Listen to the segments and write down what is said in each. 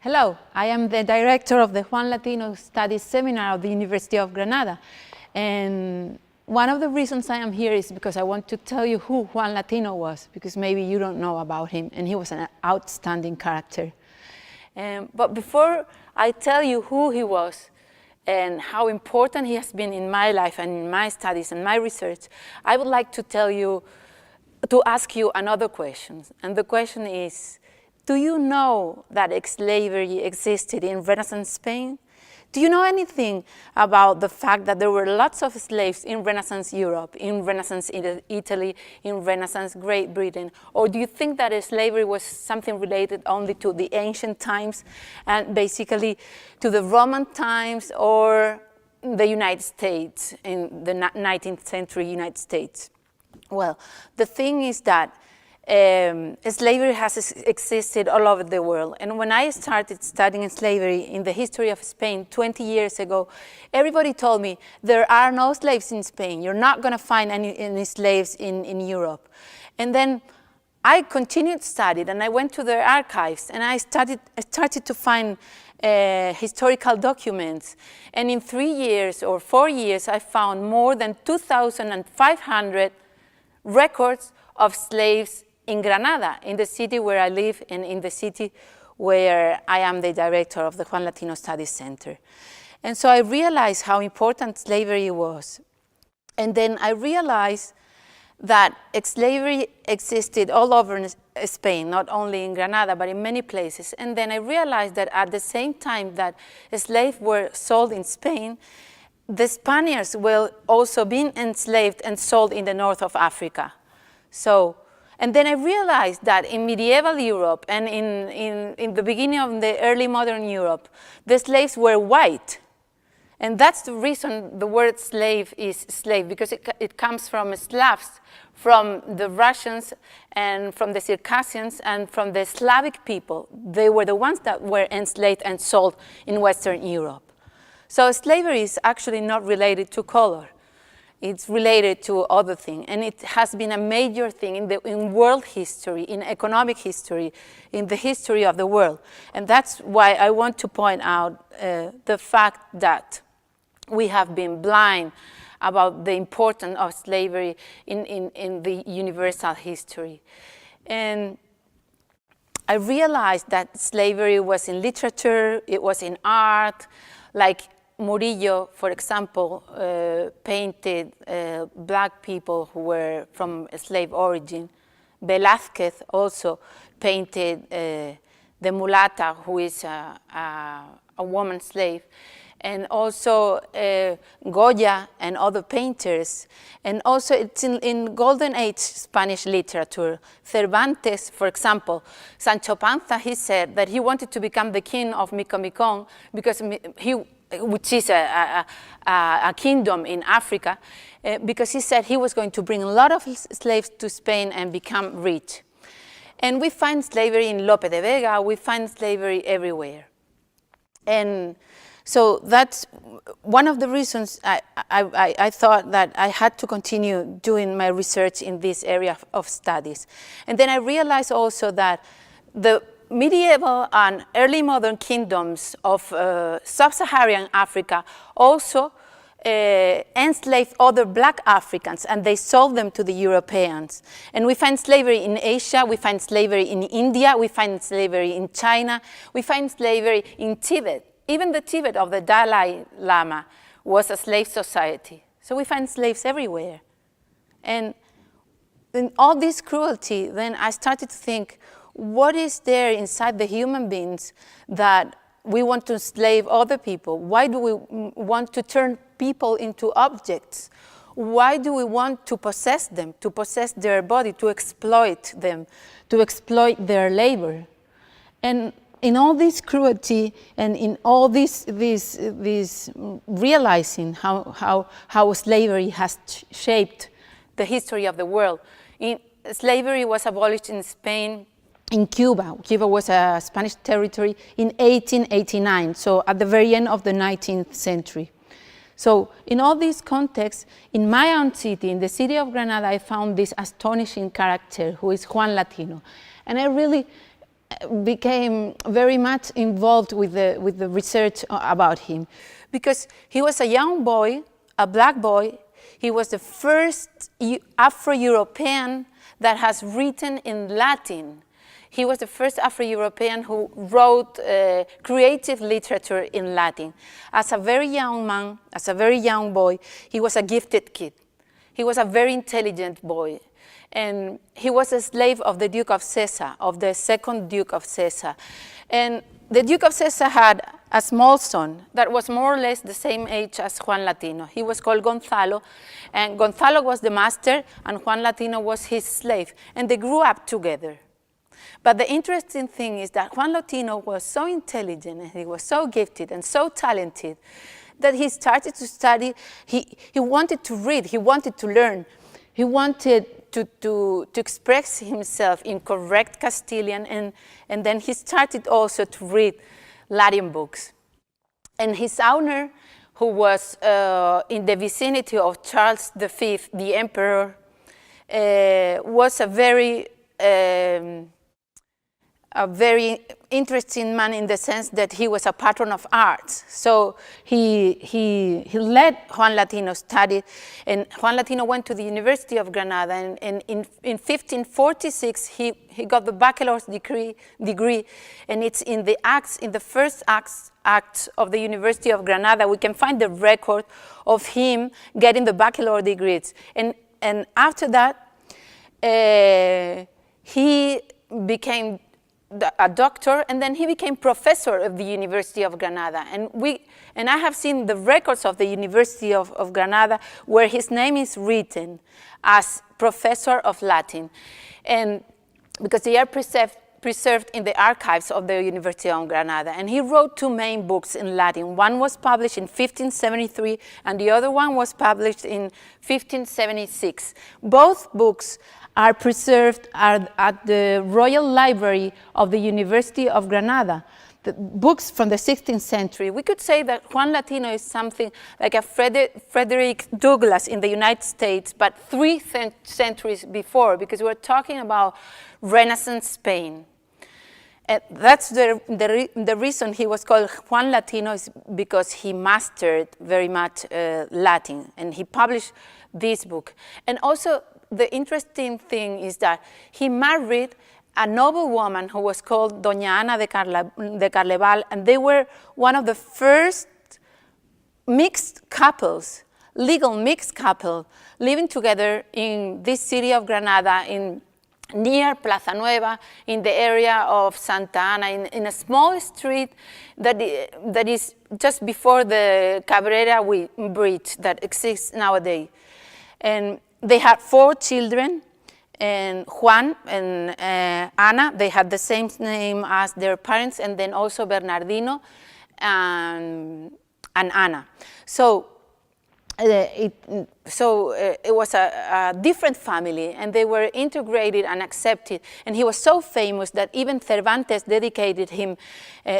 Hello, I am the director of the Juan Latino Studies Seminar of the University of Granada. And one of the reasons I am here is because I want to tell you who Juan Latino was, because maybe you don't know about him, and he was an outstanding character. But before I tell you who he was and how important he has been in my life and in my studies and my research, I would like to ask you another question. And the question is, do you know that slavery existed in Renaissance Spain? Do you know anything about the fact that there were lots of slaves in Renaissance Europe, in Renaissance Italy, in Renaissance Great Britain? Or do you think that slavery was something related only to the ancient times and basically to the Roman times or the United States, in the 19th century United States? Well, the thing is that slavery has existed all over the world. And when I started studying slavery in the history of Spain 20 years ago, everybody told me, there are no slaves in Spain. You're not going to find any slaves in Europe. And then I continued studying, and I went to the archives, and I started to find historical documents. And in 3 years or 4 years, I found more than 2,500 records of slaves in Granada, in the city where I live and in the city where I am the director of the Juan Latino Studies Center. And so I realized how important slavery was. And then I realized that slavery existed all over Spain, not only in Granada, but in many places. And then I realized that at the same time that slaves were sold in Spain, the Spaniards were also being enslaved and sold in the north of Africa. And then I realized that in medieval Europe and in the beginning of the early modern Europe, the slaves were white. And that's the reason the word slave is slave, because it comes from Slavs, from the Russians and from the Circassians and from the Slavic people. They were the ones that were enslaved and sold in Western Europe. So slavery is actually not related to color. It's related to other things, and it has been a major thing in world history, in economic history, in the history of the world. And that's why I want to point out the fact that we have been blind about the importance of slavery in the universal history. And I realized that slavery was in literature, it was in art, like Murillo, for example, painted black people who were from slave origin. Velázquez also painted the mulata, who is a woman slave. And also Goya and other painters. And also it's in Golden Age Spanish literature. Cervantes, for example, Sancho Panza, he said that he wanted to become the king of Micomicon because which is a kingdom in Africa, because he said he was going to bring a lot of slaves to Spain and become rich. And we find slavery in Lope de Vega, we find slavery everywhere. And so that's one of the reasons I thought that I had to continue doing my research in this area of studies. And then I realized also that the medieval and early modern kingdoms of sub-Saharan Africa also enslaved other black Africans, and they sold them to the Europeans. And we find slavery in Asia, we find slavery in India, we find slavery in China, we find slavery in Tibet. Even the Tibet of the Dalai Lama was a slave society. So we find slaves everywhere. And in all this cruelty, then I started to think, what is there inside the human beings that we want to enslave other people? Why do we want to turn people into objects? Why do we want to possess them, to possess their body, to exploit them, to exploit their labor? And in all this cruelty and in all this realizing how slavery has shaped the history of the world. Slavery was abolished in Spain, in Cuba. Cuba was a Spanish territory in 1889, so at the very end of the 19th century. So in all these contexts, in my own city, in the city of Granada, I found this astonishing character who is Juan Latino. And I really became very much involved with the research about him, because he was a young boy, a black boy. He was the first Afro-European that has written in Latin. He was the first Afro-European who wrote creative literature in Latin. As a very young man, as a very young boy, he was a gifted kid. He was a very intelligent boy. And he was a slave of the Duke of Sessa, of the second Duke of Sessa. And the Duke of Sessa had a small son that was more or less the same age as Juan Latino. He was called Gonzalo, and Gonzalo was the master, and Juan Latino was his slave. And they grew up together. But the interesting thing is that Juan Latino was so intelligent, and he was so gifted and so talented that he started to study. He wanted to read, he wanted to learn, he wanted to express himself in correct Castilian, and then he started also to read Latin books. And his owner, who was in the vicinity of Charles V, the emperor, was a very interesting man in the sense that he was a patron of arts. So he let Juan Latino study, and Juan Latino went to the University of Granada, and in 1546 he got the bachelor's degree, and it's in the acts, in the first acts of the University of Granada, we can find the record of him getting the bachelor degrees. And after that, he became a doctor, and then he became professor of the University of Granada. And I have seen the records of the University of Granada where his name is written as professor of Latin, and because they are preserved in the archives of the University of Granada. And he wrote two main books in Latin. One was published in 1573, and the other one was published in 1576. Both books are preserved at the Royal Library of the University of Granada. The books from the 16th century. We could say that Juan Latino is something like a Frederick Douglass in the United States, but 3 centuries before, because we're talking about Renaissance Spain. And that's the reason he was called Juan Latino, is because he mastered very much Latin, and he published this book. And also, the interesting thing is that he married a noble woman who was called Doña Ana de Carleval, and they were one of the first mixed couples, legal mixed couple, living together in this city of Granada, near Plaza Nueva, in the area of Santa Ana, in a small street that is just before the Cabrera Bridge that exists nowadays. And they had 4 children, and Juan and Ana, they had the same name as their parents, and then also Bernardino and Ana. So it was a different family, and they were integrated and accepted. And he was so famous that even Cervantes dedicated him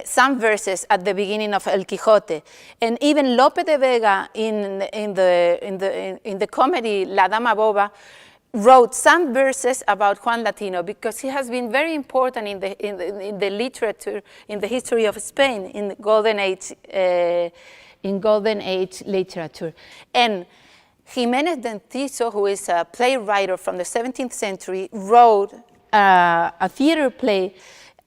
some verses at the beginning of El Quijote. And even Lope de Vega in the comedy La Dama Boba wrote some verses about Juan Latino, because he has been very important in the literature, in the history of Spain, in the Golden Age literature. And Jiménez de Enciso, who is a playwright from the 17th century, wrote a theater play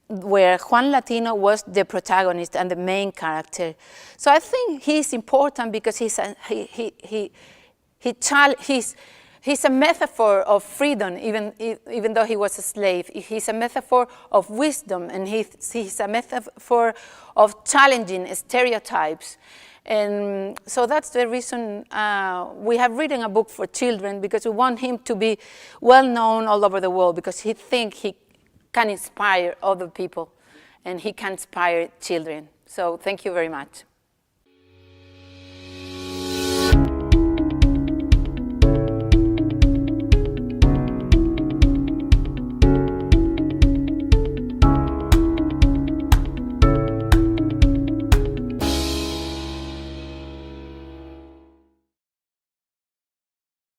where Juan Latino was the protagonist and the main character. So I think he's important because he's a metaphor of freedom, even though he was a slave. He's a metaphor of wisdom, and he's a metaphor of challenging stereotypes. And so that's the reason we have written a book for children, because we want him to be well known all over the world, because he thinks he can inspire other people and he can inspire children. So thank you very much.